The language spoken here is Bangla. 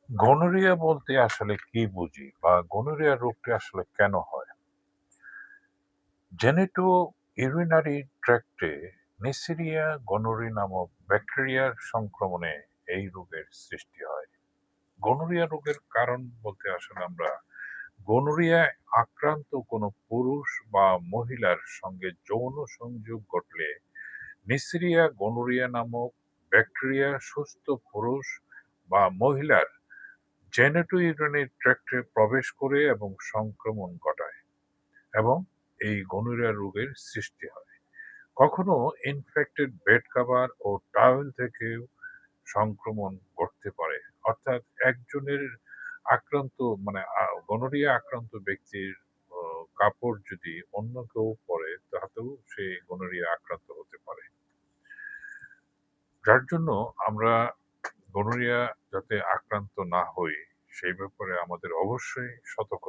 গনোরিয়া বলতে আসলে কি বুঝি বা গনোরিয়া রোগটি আসলে কেন হয়? জেনেটো ইউরিনারি ট্র্যাক্টে নেসেরিয়া গনোরি নামক ব্যাকটেরিয়ার সংক্রমণে এই রোগের সৃষ্টি হয়। গনোরিয়া রোগের কারণ বলতে আসলে আমরা গনোরিয়ায় আক্রান্ত কোনো পুরুষ বা মহিলার সঙ্গে যৌন সংযোগ ঘটলে নেসেরিয়া গনোরিয়া নামক ব্যাকটেরিয়া সুস্থ পুরুষ বা মহিলার জেনেটোইউরিনারি ট্র্যাক্টে প্রবেশ করে এবং সংক্রমণ ঘটায় এবং এই গনোরিয়া রোগের সৃষ্টি হয়। কখনো ইনফেক্টেড বেড কভার ও টাওয়েল থেকেও সংক্রমণ ঘটতে পারে। অর্থাৎ একজনের আক্রান্ত মানে গনোরিয়া আক্রান্ত ব্যক্তির কাপড় যদি অন্য কেউ পরে তাতেও সে গনোরিয়া আক্রান্ত হতে পারে। যার জন্য আমরা গনোরিয়া যাতে আক্রান্ত না হই সেই ব্যাপারে আমাদের অবশ্যই সতর্ক